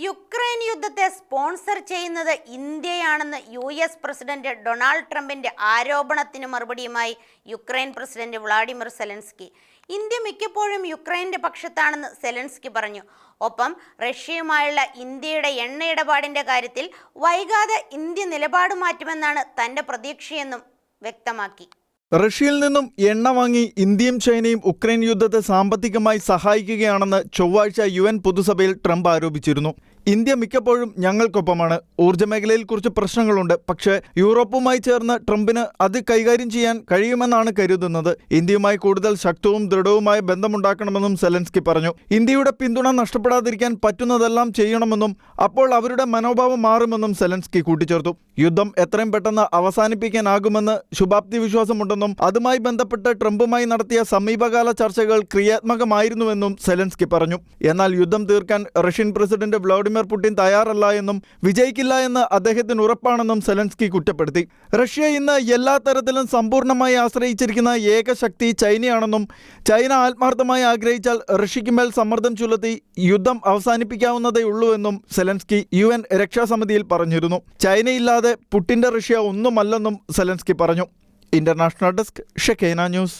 Ukraine യുദ്ധത്തെ sponsor ചെയ്യുന്നത് ഇന്ത്യയാണെന്ന് US president Donald ട്രംപിന്റെ ആരോപണത്തിന് മറുപടിയുമായി Ukraine president Vladimir Zelensky. India മിക്കപ്പോഴും യുക്രൈന്റെ പക്ഷത്താണെന്ന് സെലൻസ്കി പറഞ്ഞു. ഒപ്പം റഷ്യയുമായുള്ള ഇന്ത്യയുടെ എണ്ണ ഇടപാടിന്റെ കാര്യത്തിൽ വൈകാതെ ഇന്ത്യ നിലപാട് മാറ്റുമെന്നാണ് തന്റെ പ്രതീക്ഷയെന്നും വ്യക്തമാക്കി. റഷ്യയിൽ നിന്നും എണ്ണ വാങ്ങി ഇന്ത്യയും ചൈനയും ഉക്രൈൻ യുദ്ധത്തെ സാമ്പത്തികമായി സഹായിക്കുകയാണെന്ന് ചൊവ്വാഴ്ച UN പൊതുസഭയിൽ ട്രംപ് ആരോപിച്ചിരുന്നു. ഇന്ത്യ മിക്കപ്പോഴും ഞങ്ങൾക്കൊപ്പമാണ്. ഊർജ്ജ മേഖലയിൽ കുറച്ച് പ്രശ്നങ്ങളുണ്ട്. പക്ഷേ യൂറോപ്പുമായി ചേർന്ന് ട്രംപിന് അത് കൈകാര്യം ചെയ്യാൻ കഴിയുമെന്നാണ് കരുതുന്നത്. ഇന്ത്യയുമായി കൂടുതൽ ശക്തവും ദൃഢവുമായ ബന്ധമുണ്ടാക്കണമെന്നും സെലൻസ്കി പറഞ്ഞു. ഇന്ത്യയുടെ പിന്തുണ നഷ്ടപ്പെടാതിരിക്കാൻ പറ്റുന്നതെല്ലാം ചെയ്യണമെന്നും അപ്പോൾ അവരുടെ മനോഭാവം മാറുമെന്നും സെലൻസ്കി കൂട്ടിച്ചേർത്തു. യുദ്ധം എത്രയും പെട്ടെന്ന് അവസാനിപ്പിക്കാനാകുമെന്ന് ശുഭാപ്തി വിശ്വാസമുണ്ടെന്നും അതുമായി ബന്ധപ്പെട്ട് ട്രംപുമായി നടത്തിയ സമീപകാല ചർച്ചകൾ ക്രിയാത്മകമായിരുന്നുവെന്നും സെലൻസ്കി പറഞ്ഞു. എന്നാൽ യുദ്ധം തീർക്കാൻ റഷ്യൻ പ്രസിഡന്റ് വ്ളാഡിമിർ പുടിൻ തയ്യാറല്ല എന്നും വിജയിക്കില്ല എന്ന് അദ്ദേഹത്തിന് ഉറപ്പാണെന്നും സെലൻസ്കി കുറ്റപ്പെടുത്തി. റഷ്യ ഇന്ന് എല്ലാ തരത്തിലും സമ്പൂർണ്ണമായി ആശ്രയിച്ചിരിക്കുന്ന ഏക ശക്തി ചൈനയാണെന്നും ചൈന ആത്മാർത്ഥമായി ആഗ്രഹിച്ചാൽ റഷ്യയ്ക്ക് മേൽ സമ്മർദ്ദം ചുലത്തി യുദ്ധം അവസാനിപ്പിക്കാവുന്നതേ ഉള്ളൂ എന്നും സെലൻസ്കി UN രക്ഷാസമിതിയിൽ പറഞ്ഞിരുന്നു. ചൈനയില്ലാതെ പുടിന്റെ റഷ്യ ഒന്നുമല്ലെന്നും സെലൻസ്കി പറഞ്ഞു. ഇന്റർനാഷണൽ ഡെസ്ക് ഷെക്കേന ന്യൂസ്.